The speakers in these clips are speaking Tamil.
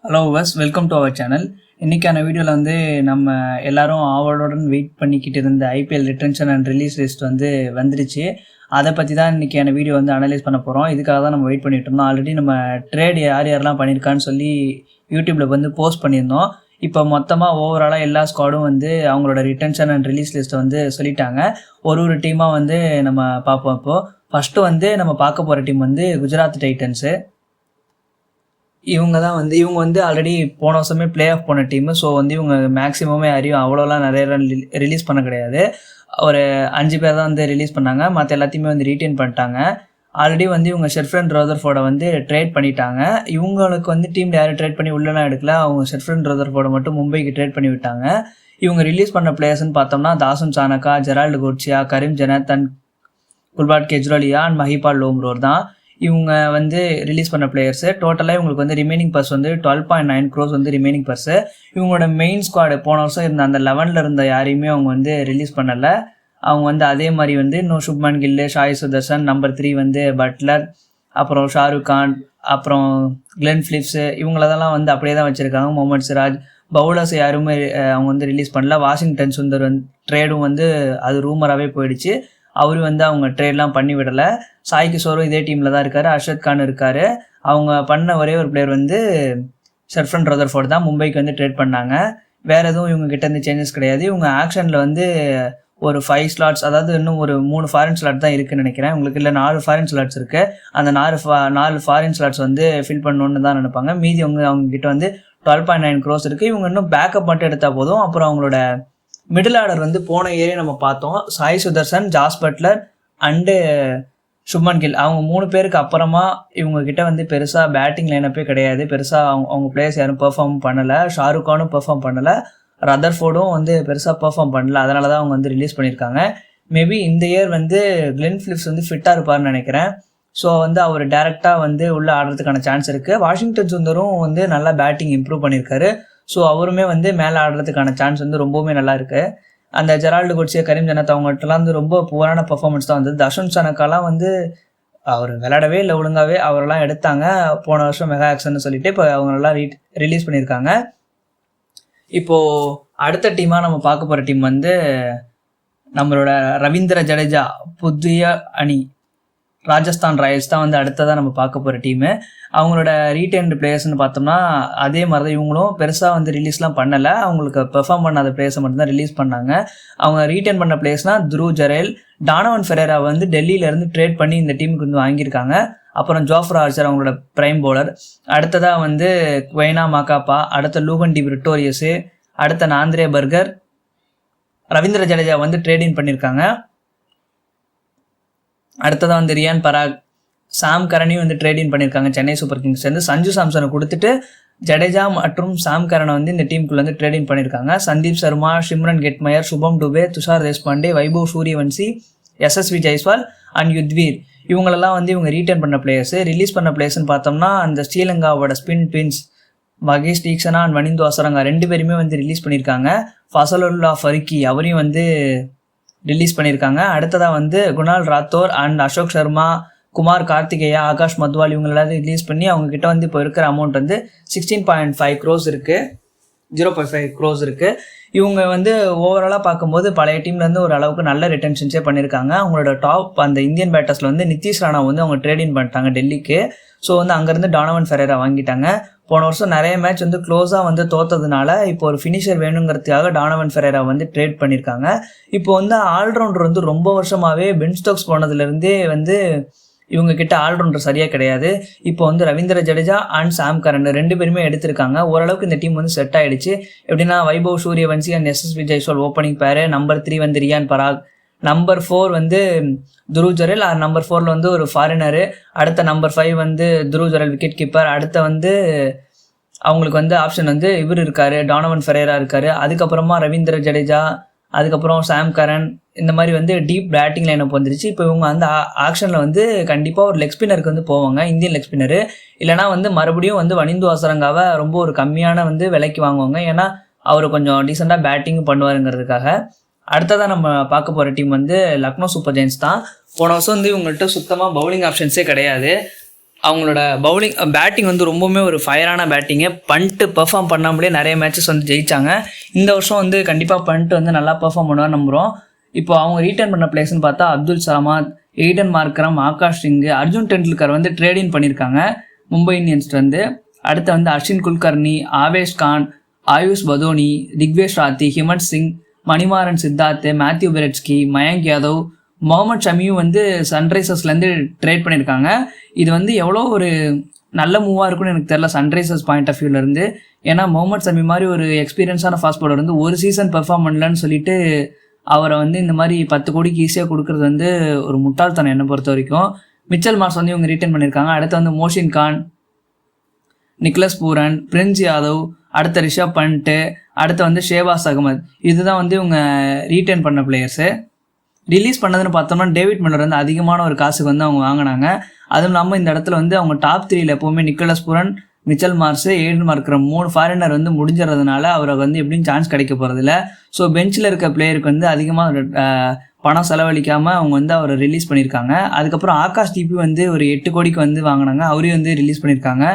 Hello guys welcome to our channel. இன்றைக்கான வீடியோவில் வந்து நம்ம எல்லாரும் ஆவலுடன் வெயிட் பண்ணிக்கிட்டு இருந்த IPL retention and release list வந்து வந்துருச்சு. அதை பற்றி தான் இன்றைக்கான வீடியோ வந்து அனலைஸ் பண்ண போகிறோம். இதுக்காக தான் நம்ம வெயிட் பண்ணிட்டு இருந்தோம். ஆல்ரெடி நம்ம ட்ரேட் யார் யாரெல்லாம் பண்ணியிருக்கான்னு சொல்லி யூடியூப்பில் வந்து போஸ்ட் பண்ணியிருந்தோம். இப்போ மொத்தமாக ஓவராலாக எல்லா ஸ்குவாடும் வந்து அவங்களோட ரிட்டன்ஷன் அண்ட் ரிலீஸ் லிஸ்ட்டை வந்து சொல்லிட்டாங்க. ஒரு டீமாக வந்து நம்ம பார்ப்போம். இப்போது ஃபஸ்ட்டு வந்து நம்ம பார்க்க போகிற டீம் வந்து குஜராத் டைட்டன்ஸு. இவங்க வந்து ஆல்ரெடி போன வருஷமே பிளே ஆஃப் போன டீமு. ஸோ வந்து இவங்க மேக்ஸிமமே யாரையும் அவ்வளோலாம் நிறைய ரன் ரிலீஸ் பண்ண கிடையாது. ஒரு 5 பேர் தான் வந்து ரிலீஸ் பண்ணாங்க. மற்ற எல்லாத்தையுமே வந்து ரீட்டைன் பண்ணிட்டாங்க. ஆல்ரெடி வந்து இவங்க ஷெர்ஃபன் ரதர்ஃபோர்டை வந்து ட்ரேட் பண்ணிட்டாங்க. இவங்களுக்கு வந்து டீமில் யாரும் ட்ரேட் பண்ணி உள்ளலாம் எடுக்கல. அவங்க ஷெர்ஃபன் ரதர்ஃபோர்டை மட்டும் மும்பைக்கு ட்ரேட் பண்ணி விட்டாங்க. இவங்க ரிலீஸ் பண்ண பிளேயர்ஸ்ன்னு பார்த்தோம்னா தாசன் சானக்கா, ஜெரால்டு கோட்சியா, கரீம் ஜனத்தன், குல்பாட் கெஜ்ரோலியா அண்ட் மஹிபால் லோம்ரோர் தான் இவங்க வந்து ரிலீஸ் பண்ண பிளேயர்ஸு. டோட்டலாக இவங்களுக்கு வந்து ரிமைனிங் பர்ஸ் வந்து 12.9 crores வந்து ரிமைனிங் பர்ஸு. இவங்களோட மெயின் ஸ்குவாடு போன வருஷம் இருந்த அந்த 11ல் இருந்த யாரையுமே அவங்க வந்து ரிலீஸ் பண்ணலை. அவங்க வந்து அதே மாதிரி வந்து இன்னும் சுப்மன் கில்லு, ஷாய் சுதர்சன், நம்பர் 3 வந்து பட்லர், அப்புறம் ஷாருக் கான், அப்புறம் கிளென் ஃபிலிப்ஸு, இவங்களதெல்லாம் வந்து அப்படியே தான் வச்சுருக்காங்க. முகமது சிராஜ். பவுலர்ஸ் யாருமே அவங்க வந்து ரிலீஸ் பண்ணல. வாஷிங்டன் சுந்தர் வந்து ட்ரேடும் வந்து அது ரூமராகவே போயிடுச்சு. அவரு வந்து அவங்க ட்ரேட்லாம் பண்ணி விடலை. சாய் கிஷோரும் இதே டீமில் தான் இருக்கார். அர்ஷத் கான் இருக்கார். அவங்க பண்ண ஒரே ஒரு பிளேயர் வந்து ஷெர்ஃபன் ரதர்ஃபோர்ட் தான் மும்பைக்கு வந்து ட்ரேட் பண்ணாங்க. வேறு எதுவும் இவங்க கிட்ட இருந்து சேஞ்சஸ் கிடையாது. இவங்க ஆக்ஷனில் வந்து ஒரு 5 slots, அதாவது இன்னும் ஒரு 3 ஃபாரின் ஸ்லாட் தான் இருக்குதுன்னு நினைக்கிறேன். உங்களுக்கு இல்லை 4 ஃபாரின் ஸ்லாட்ஸ் இருக்குது. அந்த 4 ஃபாரின் ஸ்லாட்ஸ் வந்து ஃபில் பண்ணணுன்னு தான் நினைப்பாங்க. மீதி அவங்க கிட்ட வந்து 12.9 crores இருக்குது. இவங்க இன்னும் பேக்கப் மட்டும் எடுத்தால் போதும். அப்புறம் அவங்களோட மிடில் ஆர்டர் வந்து போன ஏரியா நம்ம பார்த்தோம். Sai Sudharsan, Jos Buttler and Shubman Gill, அவங்க 3 பேருக்கு அப்புறமா இவங்க கிட்ட வந்து பெருசாக பேட்டிங் லைனப்பே கிடையாது. பெருசாக அவங்க பிளேயர்ஸ் யாரும் பெர்ஃபார்ம் பண்ணலை. ஷாருக் கானும் பெர்ஃபார்ம் பண்ணலை. ரதர்ஃபோர்டும் வந்து பெருசாக பெர்ஃபார்ம் பண்ணல. அதனால தான் அவங்க வந்து ரிலீஸ் பண்ணியிருக்காங்க. மேபி இந்த இயர் வந்து கிளென் ஃபிலிப்ஸ் வந்து ஃபிட்டாக இருப்பார்னு நினைக்கிறேன். ஸோ வந்து அவர் டேரெக்டாக வந்து உள்ளே ஆடுறதுக்கான சான்ஸ் இருக்குது. வாஷிங்டன் சுந்தரும் வந்து நல்லா பேட்டிங் இம்ப்ரூவ் பண்ணியிருக்காரு. ஸோ அவருமே வந்து மேலே ஆடுறதுக்கான சான்ஸ் வந்து ரொம்பவுமே நல்லா இருக்குது. அந்த ஜெரால்டு கோட்சியா, கரீம் ஜனத் அவங்ககிட்டலாம் வந்து ரொம்ப புவரான பர்ஃபார்மன்ஸ் தான் வந்தது. தஷன் சனக்காலாம் வந்து அவர் விளையாடவே இல்லை ஒழுங்காகவே. அவரெல்லாம் எடுத்தாங்க போன வருஷம் மெகா ஆக்ஷன்னு சொல்லிட்டு. இப்போ அவங்களெல்லாம் ரிலீஸ் பண்ணியிருக்காங்க. இப்போது அடுத்த டீமாக நம்ம பார்க்க போகிற டீம் வந்து நம்மளோட ரவீந்திர ஜடேஜா புதிய அணி ராஜஸ்தான் ராயல்ஸ் தான் வந்து அடுத்ததாக நம்ம பார்க்க போகிற டீமு. அவங்களோட ரீட்டைன்டு பிளேயர்ஸ்னு பார்த்தோம்னா அதே மாதிரி தான் இவங்களும் பெருசாக வந்து ரிலீஸ்லாம் பண்ணலை. அவங்களுக்கு பெர்ஃபார்ம் பண்ணாத பிளேயர்ஸை மட்டும்தான் ரிலீஸ் பண்ணாங்க. அவங்க ரீட்டைன் பண்ண பிளேயர்ஸ்னால் துருவ் ஜரேல், டானவன் ஃபெரேரா வந்து டெல்லியிலேருந்து ட்ரேட் பண்ணி இந்த டீமுக்கு வந்து வாங்கியிருக்காங்க. அப்புறம் ஜோஃப்ரா ஆர்ச்சர் அவங்களோட பிரைம் பவுலர். அடுத்ததாக வந்து குவைனா மாகாப்பா, அடுத்த லூகன் டி பிரிட்டோரியஸு, அடுத்த நாந்திரே பர்கர், ரவீந்திர ஜடேஜா வந்து ட்ரேடிங் பண்ணியிருக்காங்க. அடுத்ததாக வந்து ரியான் பராக், சாம் கரனையும் வந்து ட்ரேடிங் பண்ணியிருக்காங்க சென்னை சூப்பர் கிங்ஸ் வந்து. சஞ்சு சாம்சனை கொடுத்துட்டு ஜடேஜா மற்றும் சாம் கரனை வந்து இந்த டீமுக்குள்ள வந்து ட்ரேடிங் பண்ணியிருக்காங்க. Sandeep Sharma, Shimron Hetmyer, Shubham Dubey, Tushar Deshpande, Vaibhav Suryavanshi, Yashasvi Jaiswal and Yudhvir, இவங்களெல்லாம் வந்து இவங்க ரீட்டைன் பண்ண பிளேயர்ஸு. ரிலீஸ் பண்ண பிளேயர்ஸ்ன்னு பார்த்தோம்னா அந்த ஸ்ரீலங்காவோட spin twins Maheesh Theekshana and Wanindu Hasaranga 2 பேருமே வந்து ரிலீஸ் பண்ணியிருக்காங்க. ஃபசலுல்லா ஃபருக்கி அவரையும் வந்து ரிலீஸ் பண்ணியிருக்காங்க. அடுத்ததாக வந்து குணால் ராத்தோர் அண்ட் அசோக் சர்மா, குமார் கார்த்திகேயா, ஆகாஷ் மத்வால் இவங்க எல்லாத்தையும் ரிலீஸ் பண்ணி அவங்கக்கிட்ட வந்து இப்போ இருக்கிற அமௌண்ட் வந்து 16.5 crores இருக்குது. 0.5 crores இருக்குது. இவங்க வந்து ஓவராலாக பார்க்கும்போது பழைய டீம்லேருந்து ஒரு அளவுக்கு நல்ல ரிட்டன்ஷன்ஸே பண்ணியிருக்காங்க. அவங்களோட டாப் அந்த இந்தியன் பேட்டர்ஸில் வந்து நிதிஷ் ராணா வந்து அவங்க ட்ரேடிங் பண்ணிட்டாங்க டெல்லிக்கு. ஸோ வந்து அங்கேருந்து டானவன் ஃபெரேரா வாங்கிட்டாங்க. போன வருஷம் நிறைய மேட்ச் வந்து க்ளோஸாக வந்து தோற்றதுனால இப்போ ஒரு ஃபினிஷர் வேணுங்கிறதுக்காக டானவன் ஃபெரேரா வந்து ட்ரேட் பண்ணியிருக்காங்க. இப்போ வந்து ஆல்ரவுண்டர் வந்து ரொம்ப வருஷமாகவே பென் ஸ்டோக்ஸ் போனதுலேருந்தே வந்து இவங்க கிட்ட ஆல்ரவுண்டர் சரியாக கிடையாது. இப்போ வந்து ரவீந்திர ஜடேஜா அண்ட் சாம் கரன் 2 பேருமே எடுத்திருக்காங்க. ஓரளவுக்கு இந்த டீம் வந்து செட் ஆகிடுச்சு. எப்படின்னா வைபவ் சூரியவன்சி அண்ட் எஸ்எஸ்வி ஜெய்ஸ்வால் ஓப்பனிங் பேரு, நம்பர் 3 வந்து ரியான் பராக், நம்பர் 4 வந்து துருவ் ஜரேல், நம்பர் 4ல் வந்து ஒரு ஃபாரினரு, அடுத்த நம்பர் 5 வந்து துருவ் ஜரேல் விக்கெட் கீப்பர், அடுத்த வந்து அவங்களுக்கு வந்து ஆப்ஷன் வந்து இவர் இருக்கார், டானவன் ஃபெரேரா இருக்கார், அதுக்கப்புறமா ரவீந்திர ஜடேஜா, அதுக்கப்புறம் சாம் கரன், இந்த மாதிரி வந்து டீப் பேட்டிங் லைனப் வந்துருச்சு. இப்போ இவங்க அந்த ஆக்ஷனில் வந்து கண்டிப்பாக ஒரு லெக் ஸ்பின்னருக்கு வந்து போவாங்க, இந்தியன் லெக் ஸ்பின்னரு. இல்லைனா வந்து மறுபடியும் வந்து வனிந்து அசரங்காவை ரொம்ப ஒரு கம்மியான வந்து விலைக்கு வாங்குவாங்க. ஏன்னா அவர் கொஞ்சம் டீசெண்டாக பேட்டிங்கும் பண்ணுவாருங்கிறதுக்காக. அடுத்ததாக நம்ம பார்க்க போகிற டீம் வந்து லக்னோ சூப்பர் ஜெயின்ஸ் தான். போன வருஷம் வந்து இவங்கள்ட்ட சுத்தமாக பவுலிங் ஆப்ஷன்ஸே கிடையாது. அவங்களோட பேட்டிங் வந்து ரொம்பவுமே ஒரு ஃபயரான பேட்டிங்கு. பண்ட்டு பெர்ஃபார்ம் பண்ணாமலே நிறைய மேட்சஸ் வந்து ஜெயிச்சாங்க. இந்த வருஷம் வந்து கண்டிப்பாக பண்ட்டு வந்து நல்லா பெர்ஃபார்ம் பண்ணுவான்னு நம்புகிறோம். இப்போ அவங்க ரீட்டர்ன் பண்ண பிளேயர்ஸ்னு பார்த்தா அப்துல் சமாத், எய்டன் மார்க்ரம், ஆகாஷ் சிங், அர்ஜுன் டெண்டுல்கர் வந்து ட்ரேடிங் பண்ணியிருக்காங்க மும்பை இந்தியன்ஸ்லேருந்து. அடுத்து வந்து அஸ்வின் குல்கர்னி, ஆவேஷ் கான், ஆயுஷ் பதோனி, திக்வேஷ் ராத்தி, ஹிமன் சிங், மணிமாறன் சித்தார்த், மேத்யூ பெரெட்ஸ்கி, மயங்க் யாதவ், முகமது ஷமியும் வந்து சன்ரைசர்ஸ்லேருந்து ட்ரேட் பண்ணியிருக்காங்க. இது வந்து எவ்வளோ ஒரு நல்ல மூவாக இருக்குன்னு எனக்கு தெரியல சன்ரைசர்ஸ் பாயிண்ட் ஆஃப் வியூலேருந்து. ஏன்னா முகமது ஷமி மாதிரி ஒரு எக்ஸ்பீரியன்ஸான ஃபாஸ்ட் பவுலர் வந்து ஒரு சீசன் பெர்ஃபார்ம் பண்ணலன்னு சொல்லிட்டு அவரை வந்து இந்த மாதிரி 10 கோடிக்கு ஈஸியாக கொடுக்குறது வந்து ஒரு முட்டாள்தனம் என்னை பொறுத்த வரைக்கும். மிச்சல் மார்ஸ் வந்து இவங்க ரிட்டர்ன் பண்ணியிருக்காங்க. அடுத்து வந்து மோஷின் கான், நிக்லஸ் பூரன், பிரின்ஸ் யாதவ், அடுத்த ரிஷப் பண்ட்டு, அடுத்து வந்து ஷேபாஸ் அகமது. இதுதான் வந்து இவங்க ரீட்டர்ன் பண்ண பிளேயர்ஸு. ரிலீஸ் பண்ணதுன்னு பார்த்தோம்னா டேவிட் மில்லர் வந்து அதிகமான ஒரு காசுக்கு வந்து அவங்க வாங்கினாங்க. அதுவும் இல்லாமல் இந்த இடத்துல வந்து அவங்க டாப் 3ல் எப்போவுமே Nicholas Pooran, Mitchell Marsh, Aiden Markram 3 foreigner வந்து முடிஞ்சிடறதுனால அவருக்கு வந்து எப்படியும் சான்ஸ் கிடைக்க போகிறதில்ல. ஸோ பெஞ்சில் இருக்க பிளேயருக்கு வந்து அதிகமாக பணம் செலவழிக்காமல் அவங்க வந்து அவரை ரிலீஸ் பண்ணியிருக்காங்க. அதுக்கப்புறம் ஆகாஷ் தீபி வந்து ஒரு 8 கோடிக்கு வந்து வாங்கினாங்க, அவரையும் வந்து ரிலீஸ் பண்ணியிருக்காங்க.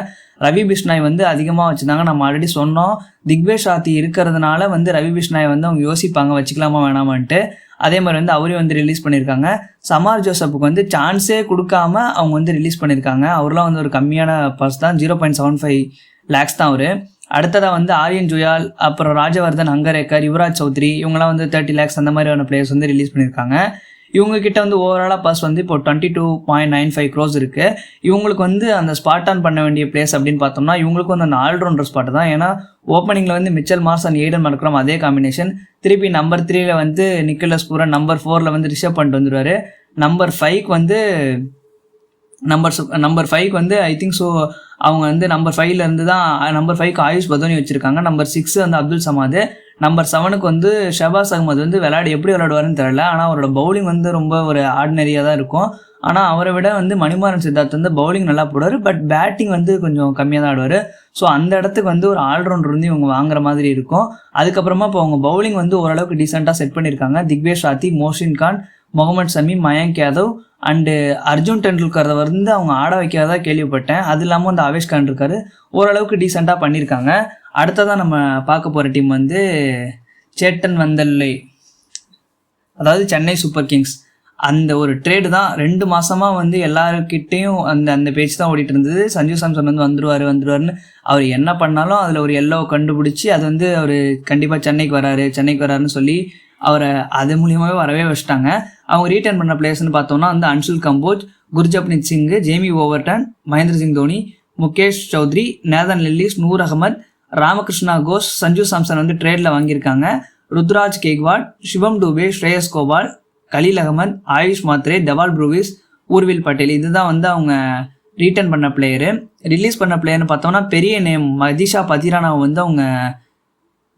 ரவி பிஷ்னாய் வந்து அதிகமாக வச்சுருந்தாங்க. நம்ம ஆல்ரெடி சொன்னோம் திக்வேஷ் ராத்தி இருக்கிறதுனால வந்து ரவி பிஷ்னாய் வந்து அவங்க யோசிப்பாங்க வச்சுக்கலாமா வேணாமான்ட்டு. அதே மாதிரி வந்து அவரையும் வந்து ரிலீஸ் பண்ணியிருக்காங்க. சமார் ஜோசப்புக்கு வந்து சான்ஸே கொடுக்காம அவங்க வந்து ரிலீஸ் பண்ணியிருக்காங்க. அவர்லாம் வந்து ஒரு கம்மியான பர்ஸ் தான், 0.75 lakhs தான் அவர். அடுத்ததாக வந்து ஆரியன் ஜுயால், அப்புறம் ராஜவர்தன் அங்கரேக்கர், யுவராஜ் சௌத்ரி, இவங்களாம் வந்து 30 lakhs அந்த மாதிரியான பிளேயர்ஸ் வந்து ரிலீஸ் பண்ணியிருக்காங்க. இவங்க கிட்ட வந்து ஓவராலாக பர்ஸ் வந்து இப்போ 22.95 crores இருக்குது. இவங்களுக்கு வந்து அந்த ஸ்பாட் ஆன் பண்ண வேண்டிய பிளேஸ் அப்படின்னு பார்த்தோம்னா இவங்களுக்கு வந்து அந்த ஆல்ரவுண்டர் ஸ்பாட் தான். ஏன்னா ஓப்பனிங்கில் வந்து Mitchell Marsh and Aiden Markram அதே காம்பினேஷன். திருப்பி நம்பர் 3ல் வந்து நிக்கலஸ் பூரன், நம்பர் 4ல் வந்து ரிஷப் பண்ட் வந்துடுவார். நம்பர் 5க்கு வந்து ஐ திங்க் ஸோ அவங்க வந்து நம்பர் 5ல இருந்து தான் நம்பர் 5க்கு ஆயுஷ் பதோனி வச்சுருக்காங்க. நம்பர் 6 வந்து அப்துல் சமாத். நம்பர் 7க்கு வந்து ஷபாஸ் அகமது வந்து எப்படி விளையாடுவாருன்னு தெரியல. ஆனால் அவரோட பவுலிங் வந்து ரொம்ப ஒரு ஆர்டினரியாக தான் இருக்கும். ஆனால் அவரை விட வந்து மணிமாறன் சித்தார்த் வந்து பவுலிங் நல்லா போடுவார், பட் பேட்டிங் வந்து கொஞ்சம் கம்மியாக தான் ஆடுவார். ஸோ அந்த இடத்துக்கு வந்து ஒரு ஆல்ரவுண்டர் வந்து இவங்க வாங்குற மாதிரி இருக்கும். அதுக்கப்புறமா இப்போ அவங்க பவுலிங் வந்து ஓரளவுக்கு டீசெண்டாக செட் பண்ணியிருக்காங்க. திக்வேஷ் ராத்தி, மோஷின் கான், முகமது ஷமி, மயங்க் யாதவ் அண்டு அர்ஜுன் டெண்டுல்கரை வந்து அவங்க ஆட வைக்காதா கேள்விப்பட்டேன். அது இல்லாமல் வந்து ஆவேஷ் கான் இருக்காரு, ஓரளவுக்கு டீசெண்டாக பண்ணியிருக்காங்க. அடுத்ததான் நம்ம பார்க்க போகிற டீம் வந்து சேட்டன் வந்தல்லை, அதாவது சென்னை சூப்பர் கிங்ஸ். அந்த ஒரு ட்ரேடு தான் 2 மாதமாக வந்து எல்லாருக்கிட்டேயும் அந்த பேச்சு தான் ஓடிட்டு இருந்தது. சஞ்சு சாம்சன் வந்து வந்துருவாருன்னு அவர் என்ன பண்ணாலும் அதில் ஒரு எல்லோ கண்டுபிடிச்சி அது வந்து அவர் கண்டிப்பாக சென்னைக்கு வராருன்னு சொல்லி அவரை அது மூலியமாகவே வரவே வச்சுட்டாங்க. அவங்க ரீட்டர்ன் பண்ண பிளேயர்ஸ்னு பார்த்தோம்னா வந்து Anshul Kamboj, Gurjapneet Singh, Jamie Overton, Mahendra Singh Dhoni, Mukesh Choudhary, Nathan Ellis, Noor Ahmad, Ramakrishna Ghosh, Sanju Samson வந்து ட்ரேடில் வாங்கியிருக்காங்க. Ruturaj Gaikwad, Shivam Dube, Shreyas Gopal, Khaleel Ahmed, Ayush Mhatre, Dewald Brevis, Urvil Patel. இதுதான் வந்து அவங்க ரீட்டர்ன் பண்ண பிளேயரு. ரிலீஸ் பண்ண பிளேயர்னு பார்த்தோம்னா பெரிய நேம் மதிஷா பதிரானாவை வந்து அவங்க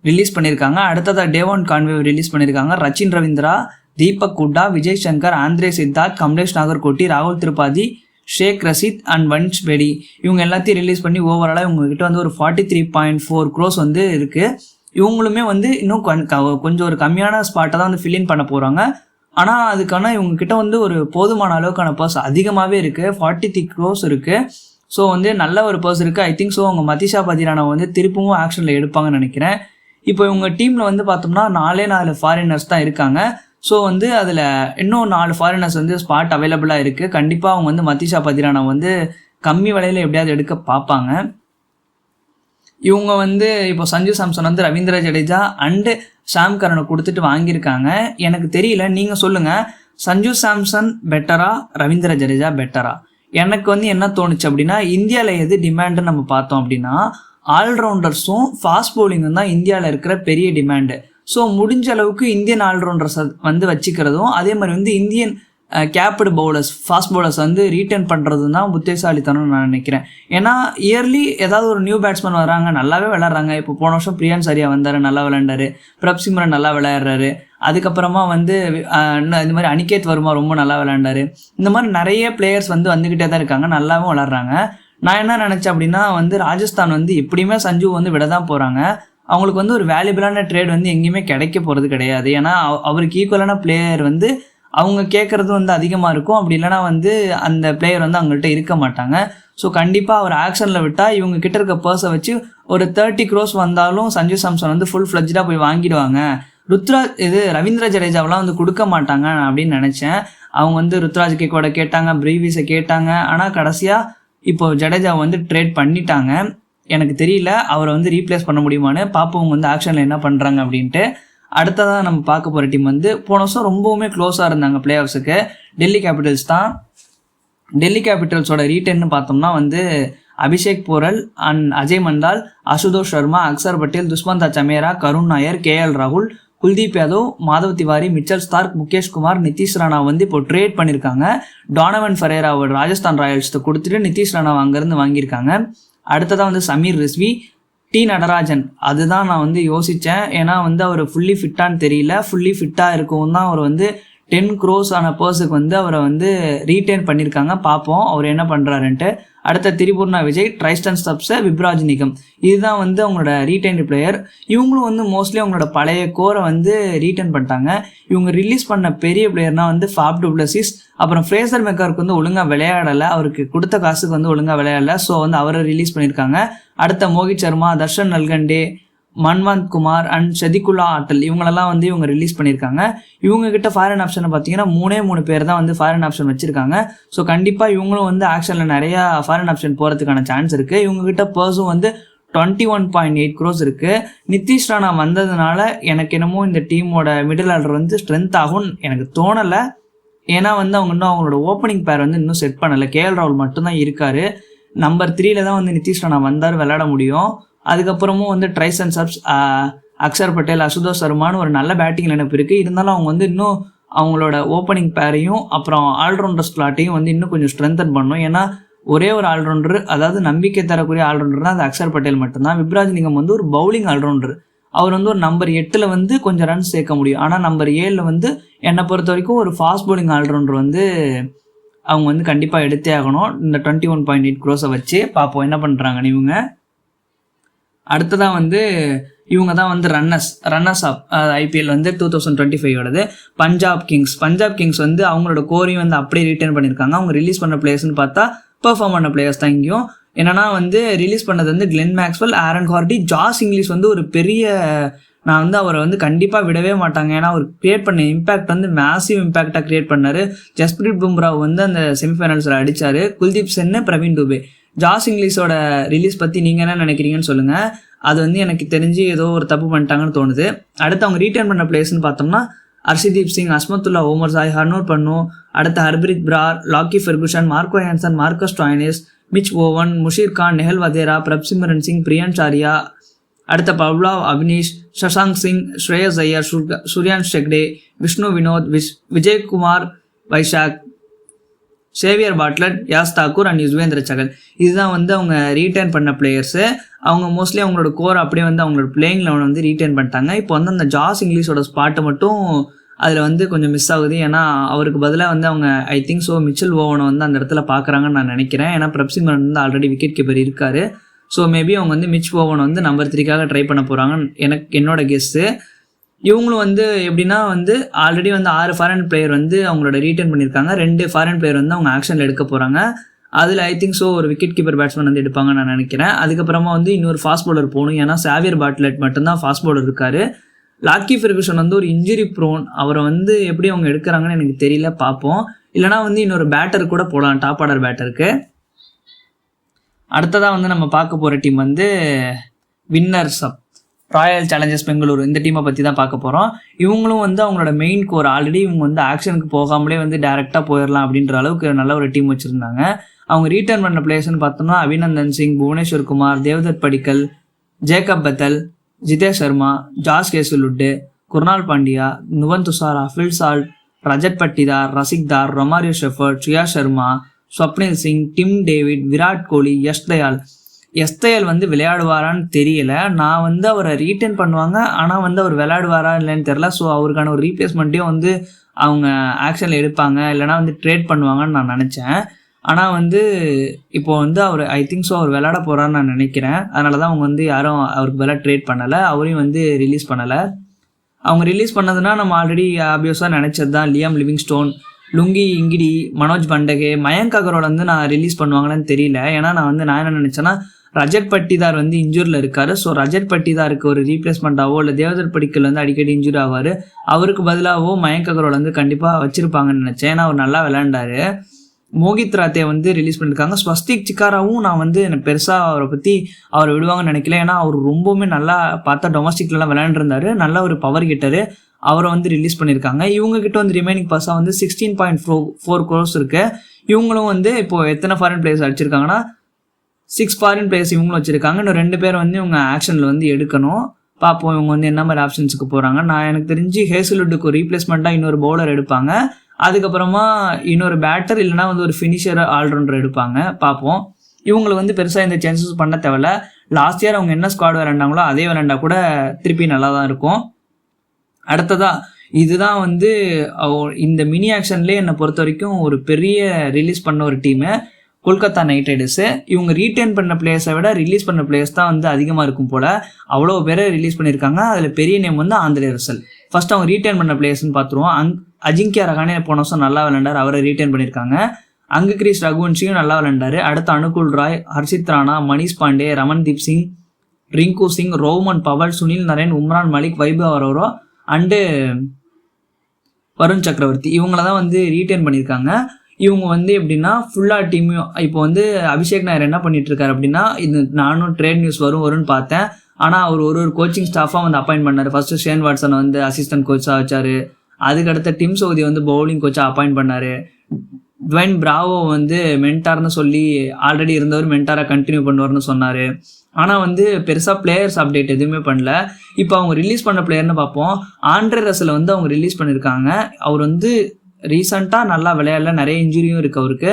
ரிலீஸ் பண்ணியிருக்காங்க. அடுத்ததாக டேவான் கான்வே ரிலீஸ் பண்ணியிருக்காங்க. ரச்சின் ரவீந்திரா, தீபக் குட்டா, விஜய் சங்கர், ஆந்திரே சித்தார்த், கமலேஷ் நாகர்கோட்டி, ராகுல் திரிபாதி, ஷேக் ரஷீத் அண்ட் வன்ஷ் பெடி இவங்க எல்லாத்தையும் ரிலீஸ் பண்ணி ஓவராலாக இவங்ககிட்ட வந்து ஒரு 43.4 crores வந்து இருக்குது. இவங்களுமே வந்து இன்னும் கொஞ்சம் ஒரு கம்மியான ஸ்பாட்டை தான் வந்து ஃபில்லின் பண்ண போகிறாங்க. ஆனால் அதுக்கான இவங்ககிட்ட வந்து ஒரு போதுமான அளவுக்கான பர்ஸ் அதிகமாகவே இருக்குது, 43 crores இருக்குது. ஸோ வந்து நல்ல ஒரு பர்ஸ் இருக்குது. ஐ திங்க் ஸோ அவங்க மதிஷா பதிரானா வந்து திருப்பவும் ஆக்ஷனில் எடுப்பாங்கன்னு நினைக்கிறேன். இப்போ இவங்க டீமில் வந்து பார்த்தோம்னா 4 ஃபாரினர்ஸ் தான் இருக்காங்க. ஸோ வந்து அதில் இன்னும் 4 ஃபாரினர்ஸ் வந்து ஸ்பாட் அவைலபிளாக இருக்குது. கண்டிப்பாக அவங்க வந்து மதிஷா பதிரானா வந்து கம்மி விலையில் எப்படியாவது எடுக்க பார்ப்பாங்க. இவங்க வந்து இப்போ சஞ்சு சாம்சன் வந்து ரவீந்திர ஜடேஜா அண்டு ஷாம் கரனை கொடுத்துட்டு வாங்கியிருக்காங்க. எனக்கு தெரியல, நீங்கள் சொல்லுங்கள், சஞ்சு சாம்சன் பெட்டரா ரவீந்திர ஜடேஜா பெட்டரா? எனக்கு வந்து என்ன தோணுச்சு அப்படின்னா இந்தியாவில் எது டிமாண்டுன்னு நம்ம பார்த்தோம் அப்படின்னா ஆல்ரவுண்டர்ஸும் ஃபாஸ்ட் பவுலிங்கும் தான் இந்தியாவில் இருக்கிற பெரிய டிமாண்டு. ஸோ முடிஞ்ச அளவுக்கு இந்தியன் ஆல்ரவுண்டர்ஸை வந்து வச்சுக்கிறதும் அதே மாதிரி வந்து Indian capped bowlers fast bowlers வந்து ரீட்டர்ன் பண்ணுறது தான் புத்திசாலித்தனம்னு நான் நினைக்கிறேன். ஏன்னா இயர்லி ஏதாவது ஒரு நியூ பேட்ஸ்மேன் வராங்க, நல்லாவே விளையாடுறாங்க. இப்போ போன வருஷம் பிரியான் சரியா வந்தார், நல்லா விளையாண்டாரு. பிரப் சிம்ரன் நல்லா விளையாடுறாரு. அதுக்கப்புறமா வந்து இந்த மாதிரி அனிகேத் வர்மா ரொம்ப நல்லா விளையாண்டாரு. இந்த மாதிரி நிறைய பிளேயர்ஸ் வந்து வந்துக்கிட்டே தான் இருக்காங்க, நல்லாவும் விளையாடுறாங்க. நான் என்ன நினச்சேன் அப்படின்னா வந்து ராஜஸ்தான் வந்து எப்படியுமே சஞ்சு வந்து விட தான் போகிறாங்க. அவங்களுக்கு வந்து ஒரு வேல்யூபிளான ட்ரேட் வந்து எங்கேயுமே கிடைக்க போகிறது கிடையாது. ஏன்னா அவருக்கு ஈக்குவலான பிளேயர் வந்து அவங்க கேட்குறது வந்து அதிகமாக இருக்கும். அப்படி இல்லைனா வந்து அந்த பிளேயர் வந்து அவங்கள்ட்ட இருக்க மாட்டாங்க. ஸோ கண்டிப்பாக அவர் ஆக்ஷனில் விட்டால் இவங்க கிட்ட இருக்க பர்ஸை வச்சு ஒரு 30 crores வந்தாலும் சஞ்சு சாம்சன் வந்து ஃபுல் ஃப்ளெஜ்டாக போய் வாங்கிடுவாங்க. ரவீந்திர ஜடேஜாவெலாம் வந்து கொடுக்க மாட்டாங்க அப்படின்னு நினச்சேன். அவங்க வந்து ருத்ராஜ் கேக்கோட கேட்டாங்க, பிரீவிஸை கேட்டாங்க. ஆனால் கடைசியாக இப்போ ஜடேஜா வந்து ட்ரேட் பண்ணிட்டாங்க. எனக்கு தெரியல அவரை வந்து ரீப்ளேஸ் பண்ண முடியுமான்னு. பாப்பவங்க வந்து ஆக்ஷனில் என்ன பண்ணுறாங்க அப்படின்ட்டு. அடுத்ததாக நம்ம பார்க்க போகிற டீம் வந்து போன வருஷம் ரொம்பவுமே க்ளோஸாக இருந்தாங்க பிளே ஆஃப்ஸுக்கு. டெல்லி கேபிட்டல்ஸ் தான். டெல்லி கேபிட்டல்ஸோட ரீட்டர்ன்னு பார்த்தோம்னா வந்து அபிஷேக் போரல் அண்ட் அஜய் மண்டால், அசுதோஷ் சர்மா, அக்சர் பட்டேல், துஷ்மந்தா சமேரா, கருண் நாயர், KL ராகுல், குல்தீப் யாதவ், மாதவ் திவாரி, மிச்சல் ஸ்டார்க், முகேஷ் குமார், நிதிஷ் ராணா வந்து இப்போ ட்ரேட் பண்ணியிருக்காங்க. டானவன் ஃபரேராவை ராஜஸ்தான் ராயல்ஸ்க்கு கொடுத்துட்டு நிதிஷ் ராணாவை அங்கேருந்து வாங்கியிருக்காங்க. அடுத்ததாக வந்து சமீர் ரிஸ்வி, நடராஜன். அதுதான் நான் வந்து யோசித்தேன். ஏன்னா வந்து அவர் ஃபுல்லி ஃபிட்டான்னு தெரியல. ஃபுல்லி ஃபிட்டாக இருக்கவும் தான் அவர் வந்து 10 crores ஆன பர்ஸுக்கு வந்து அவரை வந்து ரீட்டைன் பண்ணியிருக்காங்க. பார்ப்போம் அவர் என்ன பண்ணுறாருன்ட்டு. அடுத்த திரிபுர்ணா விஜய், ட்ரைஸ்டன் ஸ்டப்ஸை, விப்ராஜ் நிகம். இதுதான் வந்து அவங்களோட ரீட்டைன்டு பிளேயர். இவங்களும் வந்து மோஸ்ட்லி அவங்களோட பழைய கோரை வந்து ரீட்டைன் பண்ணிட்டாங்க. இவங்க ரிலீஸ் பண்ண பெரிய பிளேயர்னால் வந்து ஃபாப் டு பிளஸிஸ், அப்புறம் ஃப்ரேசர் மெக்காருக்கு வந்து ஒழுங்காக விளையாடலை. அவருக்கு கொடுத்த காசுக்கு வந்து ஒழுங்காக விளையாடலை. ஸோ வந்து அவரை ரிலீஸ் பண்ணியிருக்காங்க. அடுத்த மோகித் சர்மா, தர்ஷன் நல்கண்டே, மன்வந்த் குமார் அண்ட் ஷதிகுல்லா ஆட்டல் இவங்களெல்லாம் வந்து இவங்க ரிலீஸ் பண்ணியிருக்காங்க. இவங்க கிட்ட ஃபாரின் ஆப்ஷனை பார்த்தீங்கன்னா 3 பேர் தான் வந்து ஃபாரின் ஆப்ஷன் வச்சிருக்காங்க. ஸோ கண்டிப்பாக இவங்களும் வந்து ஆக்ஷனில் நிறையா ஃபாரின் ஆப்ஷன் போகிறதுக்கான சான்ஸ் இருக்குது. இவங்க கிட்ட பர்ஸும் வந்து 21.8 crores இருக்குது. நிதிஷ் ராணா வந்ததுனால எனக்கு என்னமோ இந்த டீமோட மிடில் ஆர்டர் வந்து ஸ்ட்ரென்த் ஆகும்னு எனக்கு தோணலை. ஏன்னா வந்து அவங்க இன்னும் அவங்களோட ஓப்பனிங் பேர் வந்து இன்னும் செட் பண்ணலை. KL ராகுல் மட்டும்தான் இருக்கார். நம்பர் 3 தான் வந்து நிதிஷ் ராணா வந்தார் விளையாட முடியும். அதுக்கப்புறமும் வந்து ட்ரைசன் சப்ஸ், அக்சர் பட்டேல், அசுதோஷ் சர்மான்னு ஒரு நல்ல பேட்டிங் லைனப் இருக்குது. இருந்தாலும் அவங்க வந்து இன்னும் அவங்களோட ஓப்பனிங் பேரையும் அப்புறம் ஆல்ரவுண்டர் ஸ்லாட்டையும் வந்து இன்னும் கொஞ்சம் ஸ்ட்ரென்தன் பண்ணணும். ஏன்னா ஒரே ஒரு ஆல்ரவுண்டர், அதாவது நம்பிக்கை தரக்கூடிய ஆல்ரவுண்டர் தான் அது அக்சர் பட்டேல் மட்டும்தான். விப்ராஜ் நிகம் வந்து ஒரு பவுலிங் ஆல்ரவுண்டர். அவர் வந்து ஒரு நம்பர் 8 வந்து கொஞ்சம் ரன்ஸ் சேர்க்க முடியும். ஆனால் நம்பர் 7 வந்து என்னை பொறுத்த வரைக்கும் ஒரு ஃபாஸ்ட் பவுலிங் ஆல்ரவுண்டர் வந்து அவங்க வந்து கண்டிப்பாக எடுத்தே ஆகணும். இந்த 21.8 crores வச்சு பார்ப்போம் என்ன பண்ணுறாங்கன்னு இவங்க. அடுத்ததாக வந்து இவங்க தான் வந்து ரன்னர்ஸ் ஆப் IPL வந்து 2025 பஞ்சாப் கிங்ஸ் வந்து அவங்களோட கோரையும் வந்து அப்படியே ரிட்டர்ன் பண்ணியிருக்காங்க. அவங்க ரிலீஸ் பண்ண பிளேயர்ஸ்னு பார்த்தா பெர்ஃபார்ம் பண்ண பிளேயர்ஸ் தான் இங்கேயும். என்னன்னா வந்து ரிலீஸ் பண்ணது வந்து Glenn Maxwell, Aaron Hardie, Josh Inglis வந்து ஒரு பெரிய, நான் வந்து அவரை வந்து கண்டிப்பாக விடவே மாட்டாங்க. ஏன்னா அவர் கிரியேட் பண்ண இம்பாக்ட் வந்து மேசிவ் இம்பாக்டாக கிரியேட் பண்ணார். ஜஸ்பிரீத் பும்ரா வந்து அந்த செமிஃபைனல்ஸில் அடித்தார். குல்தீப் சென்னு, பிரவீன் துபே. ஜாஸ் இங்கிலீஷோட ரிலீஸ் பற்றி நீங்கள் என்ன நினைக்கிறீங்கன்னு சொல்லுங்கள். அது வந்து எனக்கு தெரிஞ்சு ஏதோ ஒரு தப்பு பண்ணிட்டாங்கன்னு தோணுது. அடுத்து அவங்க ரீட்டர்ன் பண்ண பிளேயர்ஸ்னு பார்த்தோம்னா அர்ஷதீப் சிங், அஸ்மத்துல்லா ஓமர் சாய், ஹர்னூர் பன்னு, அடுத்த Harpreet Brar, Lockie Ferguson, Marco Jansen, Marcus Stoinis, Mitch Owen, Musheer Khan, Nehal Wadhera, Prabhsimran Singh, Priyansh Arya, அடுத்த பவ்லாவ் அவினீஷ், சஷாங்க் சிங், ஸ்ரேயஸ் ஐயர், சூர்யான் ஷெக்டே, Vishnu Vinod, Vijaykumar Vyshak, Xavier Bartlett, Yash Thakur and Yuzvendra Chahal. இதுதான் வந்து அவங்க ரீட்டைன் பண்ண பிளேயர்ஸு. அவங்க மோஸ்ட்லி அவங்களோட கோர் அப்படியே வந்து அவங்களோட பிளேயிங் லெவன் வந்து ரீட்டைன் பண்ணிட்டாங்க. இப்போ வந்து அந்த ஜாஸ் இங்கிலீஷோட ஸ்பாட்டை மட்டும் அதில் வந்து கொஞ்சம் மிஸ் ஆகுது. ஏன்னா அவருக்கு பதிலாக வந்து அவங்க ஐ திங்க் ஸோ மிச்சல் ஓவனை வந்து அந்த இடத்துல பார்க்குறாங்கன்னு நான் நினைக்கிறேன். ஏன்னா பிரப்சிமரன் வந்து ஆல்ரெடி விக்கெட் கீப்பர் இருக்கார். ஸோ மேபி அவங்க வந்து மிச் ஓவனை வந்து நம்பர் 3க்காக ட்ரை பண்ண போகிறாங்கன்னு என்னோட கெஸ்ஸு. இவங்களும் வந்து எப்படின்னா வந்து ஆல்ரெடி வந்து 6 ஃபாரின் பிளேயர் வந்து அவங்களோட ரீட்டைன் பண்ணியிருக்காங்க. 2 ஃபாரின் பிளேயர் வந்து அவங்க ஆக்ஷனில் எடுக்க போகிறாங்க. அதில் ஐ திங்க் ஸோ ஒரு விக்கெட் கீப்பர் பேட்ஸ்மேன் வந்து எடுப்பாங்கன்னு நான் நினைக்கிறேன். அதுக்கப்புறமா வந்து இன்னொரு ஃபாஸ்ட் பவுலர் போகணும். ஏன்னா சேவியர் பாட்லெட் மட்டும்தான் ஃபாஸ்ட் பவுலர் இருக்கார். லாக்கி ஃபெர்குசன் வந்து ஒரு இன்ஜுரி ப்ரோன். அவரை வந்து எப்படி அவங்க எடுக்கிறாங்கன்னு எனக்கு தெரியல, பார்ப்போம். இல்லைனா வந்து இன்னொரு பேட்டர் கூட போடலாம், டாப் ஆர்டர் பேட்டருக்கு. அடுத்ததாக வந்து நம்ம பார்க்க போகிற டீம் வந்து வின்னர்ஸ் அப் ராயல் சேலஞ்சர்ஸ் பெங்களூரு. இந்த டீமை பற்றி தான் பார்க்க போகிறோம். இவங்களும் வந்து அவங்களோட மெயின் கோர் ஆல்ரெடி இவங்க வந்து ஆக்ஷனுக்கு போகாமலே வந்து டேரெக்டாக போயிடலாம் அப்படின்ற அளவுக்கு நல்ல ஒரு டீம் வச்சுருந்தாங்க. அவங்க ரீட்டர்ன் பண்ண பிளேயர்ஸ்னு பார்த்தோம்னா Abhinandan Singh, Bhuvneshwar Kumar, Devdutt Padikkal, Jacob Bethell, Jitesh Sharma, Josh Hazlewood, Krunal Pandya, Nuwan Thushara, Phil Salt, Rajat Patidar, Rasikh Dar, Romario Shepherd, Suyash Sharma, Swapnil Singh, Tim David, Virat Kohli, Yash Dayal வந்து விளையாடுவாரான்னு தெரியல. நான் வந்து அவரை ரீட்டைன் பண்ணுவாங்க, ஆனால் வந்து அவர் விளையாடுவாரா இல்லைன்னு தெரில. ஸோ அவருக்கான ஒரு ரீப்ளேஸ்மெண்ட்டையும் வந்து அவங்க ஆக்ஷனில் எடுப்பாங்க, இல்லைனா வந்து ட்ரேட் பண்ணுவாங்கன்னு நான் நினச்சேன். ஆனால் வந்து இப்போ வந்து அவர் ஐ திங்க் ஸோ அவர் விளையாட போகிறான்னு நான் நினைக்கிறேன். அதனால தான் அவங்க வந்து யாரும் அவருக்கு பதிலாக ட்ரேட் பண்ணலை, அவரையும் வந்து ரிலீஸ் பண்ணலை. அவங்க ரிலீஸ் பண்ணதுன்னா நம்ம ஆல்ரெடி ஆப்வியஸாக நினச்சது தான் Liam Livingstone, Lungi Ngidi, Manoj Bhandage, Mayank Agarwal வந்து நான் ரிலீஸ் பண்ணுவாங்களான்னு தெரியல. ஏன்னா நான் என்ன நினச்சேன்னா ரஜத் பட்டிதார் வந்து இன்ஜூரில் இருக்காரு. ஸோ ரஜத் பட்டிதாருக்கு ஒரு ரீப்ளேஸ்மெண்ட்டாவோ இல்லை தேவதர் படிக்கல் வந்து அடிக்கடி இன்ஜூரி ஆவார், அவருக்கு பதிலாகவோ மயங்க் அகர்வால் வந்து கண்டிப்பாக வச்சிருப்பாங்கன்னு நினச்சேன். ஏன்னா அவர் நல்லா விளையாண்டாரு. மோகித் ராத்தே வந்து ரிலீஸ் பண்ணியிருக்காங்க. ஸ்வஸ்திக் சிக்காராவும் நான் வந்து எனக்கு பெருசாக அவரை விடுவாங்கன்னு நினைக்கல. ஏன்னா அவர் ரொம்பவுமே நல்லா பார்த்தா டொமஸ்டிக்லாம் விளையாண்டுருந்தாரு, நல்ல ஒரு பவர் ஹிட்டரு. அவரை வந்து ரிலீஸ் பண்ணியிருக்காங்க. இவங்க கிட்ட வந்து ரிமைனிங் பர்ஸாக வந்து 16.4 crores இருக்கு. இவங்களும் வந்து இப்போது எத்தனை ஃபாரின் பிளேயர்ஸ் அடிச்சிருக்காங்கன்னா 6 ஃபாரின் பிளேயர்ஸ் இவங்களும் வச்சுருக்காங்க. இன்னும் 2 பேர் வந்து இவங்க ஆக்ஷனில் வந்து எடுக்கணும். பார்ப்போம் இவங்க வந்து என்ன மாதிரி ஆப்ஷன்ஸுக்கு போகிறாங்க. எனக்கு தெரிஞ்சு ஹேசல்வுட்டுக்கு ஒரு ரீப்ளேஸ்மெண்ட்டாக இன்னொரு பவுலர் எடுப்பாங்க. அதுக்கப்புறமா இன்னொரு பேட்டர் இல்லைனா வந்து ஒரு ஃபினிஷர் ஆல்ரவுண்டர் எடுப்பாங்க. பார்ப்போம். இவங்களை வந்து பெருசாக இந்த சான்சஸ் பண்ண தேவையில்ல. லாஸ்ட் இயர் அவங்க என்ன ஸ்குவாட் விளையாண்டாங்களோ அதே விளையாண்டா கூட திருப்பி நல்லா தான் இருக்கும். அடுத்ததா இதுதான் வந்து இந்த மினி ஆக்ஷன்லேயே என்னை பொறுத்த வரைக்கும் ஒரு பெரிய ரிலீஸ் பண்ண ஒரு டீமு கொல்கத்தா நைட் ரைடர்ஸு. இவங்க ரீட்டைன் பண்ண பிளேயர்ஸை விட ரிலீஸ் பண்ண பிளேயர்ஸ் தான் வந்து அதிகமாக இருக்கும் போல். அவ்வளோ பேரை ரிலீஸ் பண்ணியிருக்காங்க. அதில் பெரிய நேம் வந்து ஆந்திரே ரசல். ஃபர்ஸ்ட் அவங்க ரீட்டைன் பண்ண பிளேயர்ஸ்னு பார்த்துருவோம். அஜிங்கியா ரஹானே போன வருஷம் நல்லா விளையாண்டார், அவரை ரீட்டைன் பண்ணியிருக்காங்க. கிரீஸ் ரகுவன்ஷியும் நல்லா விளையாண்டாரு. அடுத்து Anukul Roy, Harshit Rana, Manish Pandey, Ramandeep Singh, Rinku Singh, Rovman Powell, Sunil Narine, Umran Malik, Vaibhav Arora and Varun Chakravarthy இவங்கள தான் வந்து ரீட்டைன் பண்ணியிருக்காங்க. இவங்க வந்து எப்படின்னா ஃபுல்லாக டீமையும் இப்போ வந்து அபிஷேக் நாயர் என்ன பண்ணிட்டு இருக்காரு அப்படின்னா, இது நானும் ட்ரேட் நியூஸ் வரும்னு பார்த்தேன். ஆனால் அவர் ஒரு கோச்சிங் ஸ்டாஃபாக வந்து அப்பாயின்ட் பண்ணார். ஃபர்ஸ்ட் ஷேன் வாட்சனை வந்து அசிஸ்டன்ட் கோச்சாக வச்சார். அதுக்கடுத்த டிம் சவுதி வந்து பவுலிங் கோச்சாக அப்பாயின்ட் பண்ணார். ட்வைன் பிராவோ வந்து மென்டார்னு சொல்லி ஆல்ரெடி இருந்தவர் மென்டாராக கண்டினியூ பண்ணுவார்னு சொன்னார். ஆனால் வந்து பெருசாக பிளேயர்ஸ் அப்டேட் எதுவுமே பண்ணல. இப்போ அவங்க ரிலீஸ் பண்ண பிளேயர்னு பார்ப்போம். ஆண்ட்ரே ரசலை வந்து அவங்க ரிலீஸ் பண்ணியிருக்காங்க. அவர் வந்து ரீசெண்டாக நல்லா விளையாடல, நிறைய இன்ஜுரியும் இருக்குது அவருக்கு.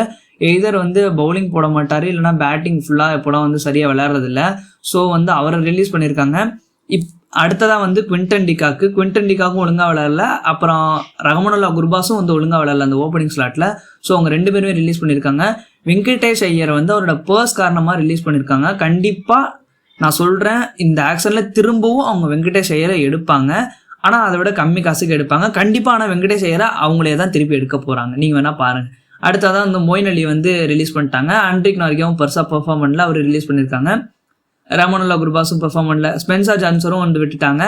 எய்தர் வந்து பவுலிங் போட மாட்டார் இல்லைனா பேட்டிங் ஃபுல்லாக இப்போலாம் வந்து சரியாக விளையாடுறதில்ல. ஸோ வந்து அவரை ரிலீஸ் பண்ணியிருக்காங்க. அடுத்ததாக வந்து குவிண்டன் டிகாக்கும் ஒழுங்காக விளையாடல. அப்புறம் ரஹமனுல்லா குர்பாஸும் வந்து ஒழுங்காக விளையாடல அந்த ஓப்பனிங் ஸ்லாட்டில். ஸோ அவங்க 2 பேருமே ரிலீஸ் பண்ணியிருக்காங்க. வெங்கடேஷ் ஐயரை வந்து அவரோட பர்ஸ் காரணமாக ரிலீஸ் பண்ணியிருக்காங்க. கண்டிப்பாக நான் சொல்கிறேன், இந்த ஆக்ஷனில் திரும்பவும் அவங்க வெங்கடேஷ் ஐயரை எடுப்பாங்க. ஆனால் அதை விட கம்மி காசுக்கு எடுப்பாங்க கண்டிப்பாக. ஆனால் வெங்கடேஷ் ஐயரை அவங்களே தான் திருப்பி எடுக்க போகிறாங்க, நீங்கள் வேணால் பாருங்கள். அடுத்ததான் வந்து மொயின் அலி வந்து ரிலீஸ் பண்ணிட்டாங்க. ஆண்ட்ரிக் நார்கியாவும் பெருசாக பெர்ஃபார்ம் பண்ணல, அவர் ரிலீஸ் பண்ணியிருக்காங்க. ரமனுல்லா குர்பாஸும் பெர்ஃபார்ம் பண்ணல. ஸ்பென்சர் ஜான்சரும் வந்து விட்டுட்டாங்க.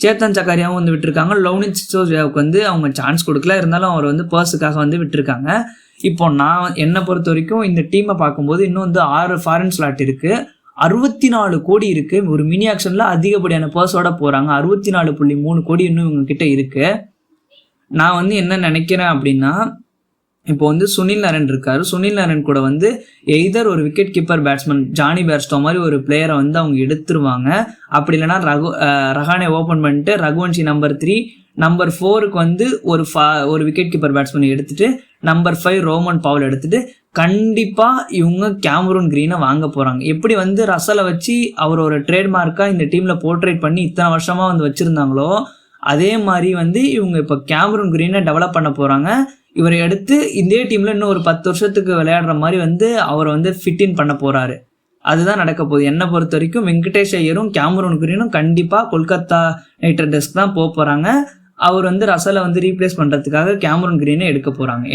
சேத்தன் சக்காரியாவும் வந்து விட்டுருக்காங்க. லவ்னித் சிசோஜியாவுக்கு வந்து அவங்க சான்ஸ் கொடுக்கல, இருந்தாலும் அவர் வந்து பர்ஸுக்காக வந்து விட்டுருக்காங்க. இப்போ நான் என்னை பொறுத்த வரைக்கும் இந்த டீமை பார்க்கும்போது இன்னும் வந்து 6 ஃபாரின் ஸ்லாட் இருக்குது, 64 கோடி இருக்குது. ஒரு மினி ஆக்ஷனில் அதிகப்படியான பர்ஸோட போகிறாங்க. 64.3 கோடி இன்னும் இவங்க கிட்ட இருக்குது. நான் வந்து என்ன நினைக்கிறேன் அப்படின்னா, இப்போ வந்து சுனில் நரேன் இருக்காரு. சுனில் நரேன் கூட வந்து எய்தர் ஒரு wicket keeper batsman Jonny Bairstow மாதிரி ஒரு பிளேயரை வந்து அவங்க எடுத்துருவாங்க. அப்படி இல்லைனா ரஹானே ஓப்பன் பண்ணிட்டு ரகுவன்ஷி நம்பர் 3, நம்பர் 4க்கு வந்து ஒரு விக்கெட் கீப்பர் பேட்ஸ்மேன் எடுத்துட்டு நம்பர் 5 ரோமன் பவுல் எடுத்துட்டு கண்டிப்பாக இவங்க கேமரூன் கிரீனை வாங்க போகிறாங்க. எப்படி வந்து ரசலை வச்சு அவர் ஒரு ட்ரேட்மார்க்காக இந்த டீமில் போர்ட்ரேட் பண்ணி இத்தனை வருஷமாக வந்து வச்சுருந்தாங்களோ அதே மாதிரி வந்து இவங்க இப்போ கேமரூன் கிரீனை டெவலப் பண்ண போகிறாங்க. இவரை எடுத்து இதே டீமில் இன்னும் ஒரு 10 வருஷத்துக்கு விளையாடுற மாதிரி வந்து அவரை வந்து ஃபிட்டின் பண்ண போகிறாரு. அதுதான் நடக்க போகுது. என்னை பொறுத்த வரைக்கும் வெங்கடேஷ் ஐயரும் கேமரூன் கிரீனும் கண்டிப்பாக கொல்கத்தா நைட் ரைடர்ஸ்க்கு தான் போகிறாங்க. அவர் வந்து ரசலை வந்து ரீப்ளேஸ் பண்ணுறதுக்காக கேமரூன் கிரீனை எடுக்க போகிறாங்க.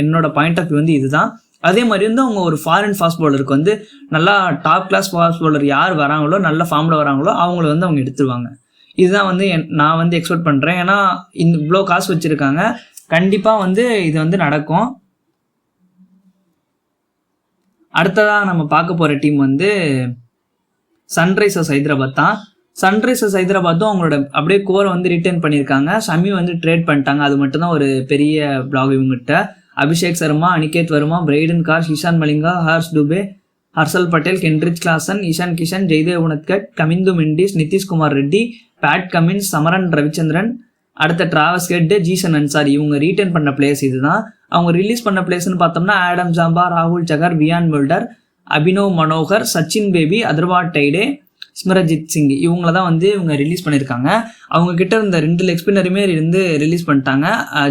என்னோட பாயிண்ட் ஆஃப் வியூ வந்து இதுதான். அதே மாதிரி வந்து அவங்க ஒரு ஃபாரின் ஃபாஸ்ட் பவுலருக்கு வந்து நல்லா டாப் கிளாஸ் ஃபாஸ்ட் பவுலர் யார் வராங்களோ, நல்ல ஃபார்மில் வராங்களோ அவங்கள வந்து அவங்க எடுத்துருவாங்க. இதுதான் வந்து நான் வந்து எக்ஸ்பெக்ட் பண்ணுறேன். ஏன்னா இந்த இவ்வளோ காசு வச்சுருக்காங்க, கண்டிப்பாக வந்து இது வந்து நடக்கும். அடுத்ததாக நம்ம பார்க்க போகிற டீம் வந்து சன்ரைசர்ஸ் ஹைதராபாத் தான். சன்ரைசர்ஸ் ஹைதராபாத்தும் அவங்களோட அப்படியே கோரை வந்து ரிட்டர்ன் பண்ணியிருக்காங்க. ஷமி வந்து ட்ரேட் பண்ணிட்டாங்க. அது மட்டும்தான் ஒரு பெரிய பிளாக் இவங்ககிட்ட. Abhishek Sharma, Aniket Verma, Brydon Carse, Eshan Malinga, Harsh Dubey, Harshal Patel, Heinrich Klaasen, Ishan Kishan, Jaydev Unadkat, Kamindu Mendis, Nitish Kumar Reddy, Pat Cummins, Smaran Ravichandran, அடுத்த டிராவஸ் ஹெட், ஜீசன் அன்சாரி இவங்க ரீட்டைன் பண்ண பிளேயர்ஸ். இதுதான் அவங்க ரிலீஸ் பண்ண பிளேயர்ஸ்னு பார்த்தோம்னா ஆடம் ஜாம்பா, ராகுல் சகர், வியான் மில்டர், அபினவ் மனோகர், சச்சின் பேபி, அதர்வா டைடே, ஸ்மிரஜித் சிங் இவங்கள தான் வந்து இவங்க ரிலீஸ் பண்ணியிருக்காங்க. அவங்க கிட்ட இருந்த 2 லெக் ஸ்பின்னருமே இருந்து ரிலீஸ் பண்ணிட்டாங்க.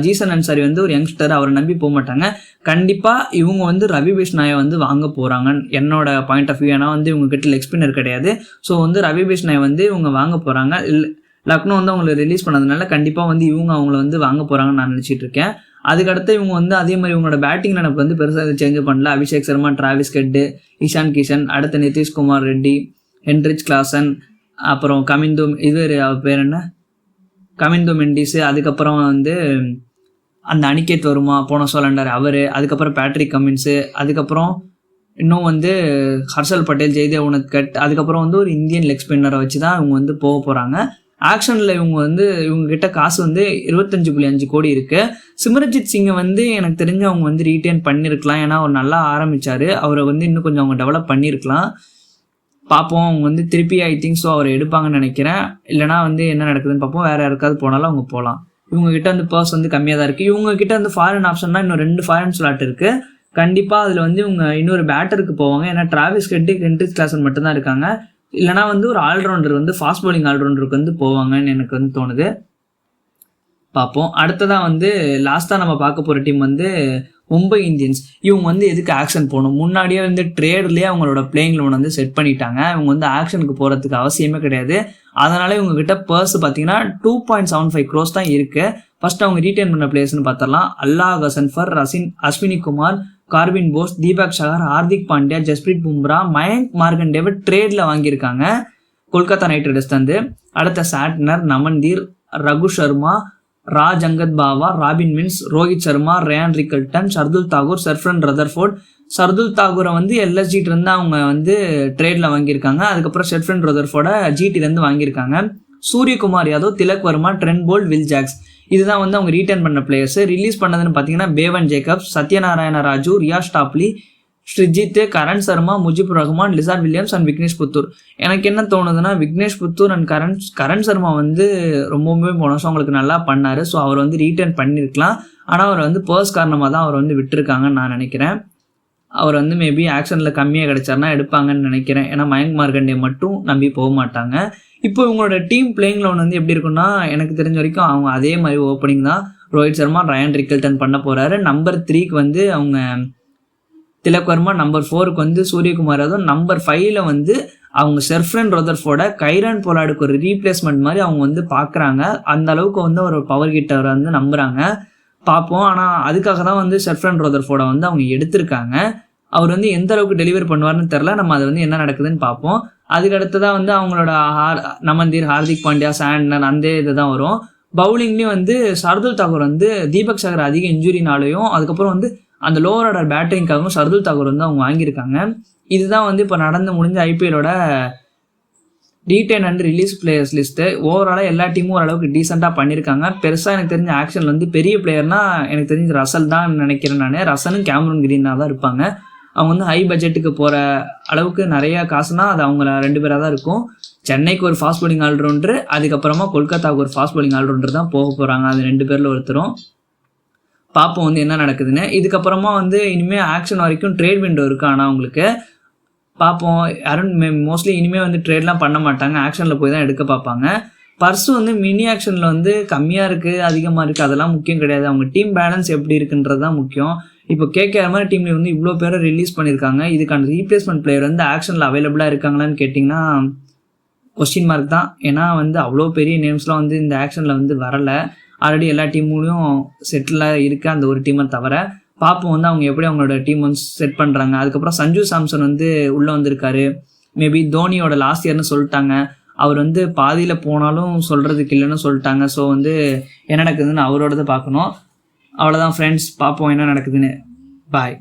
ஜீசன் அன்சாரி வந்து ஒரு யங்ஸ்டர், அவரை நம்பி போக மாட்டாங்க. கண்டிப்பாக இவங்க வந்து ரவி பிஷ்னாயை வந்து வாங்க போகிறாங்க என்னோட பாயிண்ட் ஆஃப் வியூ. ஏன்னா வந்து இவங்க கிட்ட லெக் ஸ்பின்னர் கிடையாது. ஸோ வந்து ரவி பிஷ்னாயை வந்து இவங்க வாங்க போகிறாங்க. லக்னோ வந்து அவங்களை ரிலீஸ் பண்ணதுனால கண்டிப்பாக வந்து இவங்க அவங்கள வந்து வாங்க போகிறாங்கன்னு நான் நினச்சிட்டு இருக்கேன். அதுக்கடுத்து இவங்க வந்து அதே மாதிரி இவங்களோட பேட்டிங் நினைப்பு வந்து பெருசாக சேஞ்ச் பண்ணல. அபிஷேக் சர்மா, டிராவிஸ் ஹெட், இஷான் கிஷன், அடுத்து நிதிஷ்குமார் ரெட்டி, ஹென்ரிச் கிளாசன், அப்புறம் கமிந்து அவர் பேர் என்ன கமிந்து மெண்டிஸு, அதுக்கப்புறம் வந்து அந்த அனிகேத் வருமா போன சோலண்டர் அவர், அதுக்கப்புறம் பேட்ரிக் கமின்ஸு, அதுக்கப்புறம் இன்னும் வந்து ஹர்ஷல் பட்டேல், ஜெய்தேவ் உனத்கட், அதுக்கப்புறம் வந்து ஒரு இந்தியன் லெக் ஸ்பின்னரை வச்சு தான் இவங்க வந்து போக போகிறாங்க. ஆக்ஷனில் இவங்க கிட்ட காசு வந்து 25.5 கோடி இருக்குது. சிம்ரன்ஜித் சிங்கை வந்து எனக்கு தெரிஞ்சு அவங்க வந்து ரீட்டைன் பண்ணியிருக்கலாம். ஏன்னா அவர் நல்லா ஆரம்பித்தார். அவரை வந்து இன்னும் கொஞ்சம் அவங்க டெவலப் பண்ணியிருக்கலாம். பார்ப்போம். அவங்க வந்து திருப்பி ஐ திங்க் ஸோ அவரை எடுப்பாங்கன்னு நினைக்கிறேன். இல்லைனா வந்து என்ன நடக்குதுன்னு பார்ப்போம். வேறு யாருக்காவது போனாலும் அவங்க போகலாம். இவங்ககிட்ட வந்து பர்ஸ் வந்து கம்மியாக தான் இருக்குது. இவங்ககிட்ட வந்து ஃபாரின் ஆப்ஷன்னா இன்னும் 2 ஃபாரின் ஸ்லாட் இருக்குது. கண்டிப்பாக அதில் வந்து இவங்க இன்னொரு பேட்டருக்கு போவாங்க. ஏன்னா டிராவிஸ் ஹெட், ஹென்ரிச் கிளாசன் மட்டும்தான் இருக்காங்க. இல்லைனா வந்து ஒரு ஆல்ரவுண்டர் வந்து ஃபாஸ்ட் பவுலிங் ஆல்ரவுண்டருக்கு வந்து போவாங்கன்னு எனக்கு வந்து தோணுது. பார்ப்போம். அடுத்ததான் வந்து லாஸ்ட்டாக நம்ம பார்க்க போகிற டீம் வந்து மும்பை இந்தியன்ஸ். இவங்க வந்து எதுக்கு ஆக்ஷன் போகணும்? முன்னாடியே வந்து ட்ரேட்லேயே அவங்களோட பிளேயிங் லோன் வந்து செட் பண்ணிட்டாங்க. இவங்க வந்து ஆக்ஷனுக்கு போகிறதுக்கு அவசியமே கிடையாது. அதனால இவங்ககிட்ட பர்ஸ் பார்த்தீங்கன்னா 2.75 crores தான் இருக்குது. ஃபர்ஸ்ட் அவங்க ரீட்டைன் பண்ண பிளேயர்ஸ்னு பார்த்தரலாம். அல்லா கசன்ஃபர், அஸ்வினி குமார், கார்வின் போஸ், தீபக் சஹர், ஹார்திக் பாண்டியா, ஜஸ்பிரீத் பும்ரா, மயங்க் மார்கண்டேவை ட்ரேடில் வாங்கியிருக்காங்க கொல்கத்தா நைட் ரைடர்ஸ் தந்து. அடுத்த Santner, Naman Dhir, Raghu Sharma, Raj Angad Bawa, Robin Minz, Rohit Sharma, Ryan Rickelton, Shardul Thakur, Sherfane Rutherford. Shardul தாகூரை வந்து எல்எஸ்ஜிட்டிருந்து அவங்க வந்து ட்ரேடில் வாங்கியிருக்காங்க. அதுக்கப்புறம் ஷர்ஃப்ரன் ரதர்ஃபோர்டை ஜிடிலேருந்து வாங்கியிருக்காங்க. Suryakumar Yadav, Tilak Varma, Trent Boult, Will Jacks. இதுதான் வந்து அவங்க ரீட்டைன் பண்ண பிளேயர்ஸ். ரிலீஸ் பண்ணதுன்னு பார்த்தீங்கன்னா Bevon Jacobs, Satyanarayana Raju, Reece Topley, Srijith, Karn Sharma, Mujeeb Rahman, Lizaad Williams and Vignesh Puthur. எனக்கு என்ன தோணுதுன்னா விக்னேஷ் புத்தூர் அண்ட் கரண் சர்மா வந்து ரொம்பவுமே போன வருஷம் அவங்களுக்கு நல்லா பண்ணார். ஸோ அவர் வந்து ரீட்டைன் பண்ணியிருக்கலாம். ஆனால் அவர் வந்து பர்ஸ் காரணமாக தான் அவர் வந்து விட்டுருக்காங்கன்னு நான் நினைக்கிறேன். அவர் வந்து மேபி ஆக்ஷனில் கம்மியாக கிடைச்சாருன்னா எடுப்பாங்கன்னு நினைக்கிறேன். ஏன்னா மயங்க் மார்கண்டே மட்டும் நம்பி போக மாட்டாங்க. இப்போ இவங்களோட டீம் பிளேயிங் லோன் வந்து எப்படி இருக்குன்னா எனக்கு தெரிஞ்ச வரைக்கும் அவங்க அதே மாதிரி ஓப்பனிங் தான். ரோஹித் சர்மா, ரயான் ரிக்கல்டன் பண்ண போகிறாரு. நம்பர் 3க்கு வந்து அவங்க திலக் வர்மா, நம்பர் 4க்கு வந்து சூரியகுமார் யாதவ், நம்பர் 5ல் வந்து அவங்க ஷெர்ஃப்ரன் ரதர்ஃபோர்டை கைரான் போலார்டுக்கு ஒரு ரீப்ளேஸ்மெண்ட் மாதிரி அவங்க வந்து பார்க்குறாங்க. அந்த அளவுக்கு வந்து ஒரு பவர் கிட்டரை வந்து நம்புகிறாங்க. பார்ப்போம். ஆனால் அதுக்காக தான் வந்து ஷெர்ஃப்ரன் ரதர்ஃபோர்டை வந்து அவங்க எடுத்திருக்காங்க. அவர் வந்து எந்த அளவுக்கு டெலிவர் பண்ணுவார்னு தெரில. நம்ம அதை வந்து என்ன நடக்குதுன்னு பார்ப்போம். அதுக்கடுத்து தான் வந்து அவங்களோட நமன்தீர், ஹார்திக் பாண்டியா, சாண்ட்னர் அந்த இது தான் வரும். பவுலிங்லேயும் வந்து ஷர்துல் தாகூர் வந்து தீபக் சஹர் அதிக இன்ஜுரினாலையும் அதுக்கப்புறம் வந்து அந்த லோவர் ஆர்டர் பேட்டரிங்காகவும் ஷர்துல் தாகூர் வந்து அவங்க வாங்கியிருக்காங்க. இதுதான் வந்து இப்போ முடிஞ்ச ஐபிஎலோட retain and release players list. ஓவராலாக எல்லா டீமும் ஓரளவுக்கு டீசெண்டாக பண்ணியிருக்காங்க. பெருசாக எனக்கு தெரிஞ்ச ஆக்ஷனில் வந்து பெரிய பிளேயர்னால் எனக்கு தெரிஞ்ச ரசல் தான் நினைக்கிறேன் நான். ரசலும் கேமரூன் கிரீனாக தான் இருப்பாங்க. அவங்க வந்து ஹை பட்ஜெட்டுக்கு போகிற அளவுக்கு நிறையா காசுனா அது அவங்க 2 பேராக தான் இருக்கும். சென்னைக்கு ஒரு ஃபாஸ்ட் பவுலிங் ஆல்ரவுண்டர், அதுக்கப்புறமா கொல்கத்தாவுக்கு ஒரு ஃபாஸ்ட் பவுலிங் ஆல்ரவுண்டர் தான் போக போகிறாங்க. அது 2 பேரில் ஒருத்தரும். பார்ப்போம் வந்து என்ன நடக்குதுன்னு. இதுக்கப்புறமா வந்து இனிமேல் ஆக்ஷன் வரைக்கும் ட்ரேட் விண்டோ இருக்குது. ஆனால் அவங்களுக்கு பார்ப்போம். யாரும் மோஸ்ட்லி இனிமேல் வந்து ட்ரேட்லாம் பண்ண மாட்டாங்க. ஆக்ஷனில் போய் தான் எடுக்க பார்ப்பாங்க. பர்ஸு வந்து மினி ஆக்ஷனில் வந்து கம்மியாக இருக்குது, அதிகமாக இருக்குது, அதெல்லாம் முக்கியம் கிடையாது. அவங்க டீம் பேலன்ஸ் எப்படி இருக்குன்றது தான் முக்கியம். இப்போ கேட்குற மாதிரி டீமில் வந்து இவ்வளோ பேரை ரிலீஸ் பண்ணியிருக்காங்க. இதுக்கான ரீப்ளேஸ்மெண்ட் பிளேயர் வந்து ஆக்ஷனில் அவைலபிளாக இருக்காங்களான்னு கேட்டிங்கன்னா கொஸ்டின் மார்க் தான். ஏன்னா வந்து அவ்வளோ பெரிய நேம்ஸ்லாம் வந்து இந்த ஆக்ஷனில் வந்து வரலை. ஆல்ரெடி எல்லா டீமுலையும் செட்டிலாக இருக்குது, அந்த ஒரு டீமை தவிர. பார்ப்போம் வந்து அவங்க எப்படி அவங்களோட டீம் வந்து செட் பண்ணுறாங்க. அதுக்கப்புறம் சஞ்சு சாம்சன் வந்து உள்ளே வந்திருக்காரு. மேபி தோனியோட லாஸ்ட் இயர்னு சொல்லிட்டாங்க. அவர் வந்து பாதியில் போனாலும் சொல்கிறதுக்கு இல்லைன்னு சொல்லிட்டாங்க. ஸோ வந்து என்ன நடக்குதுன்னு அவரோடது பார்க்கணும். அவ்வளோதான் ஃப்ரெண்ட்ஸ், பார்ப்போம் என்ன நடக்குதுன்னு. பாய்.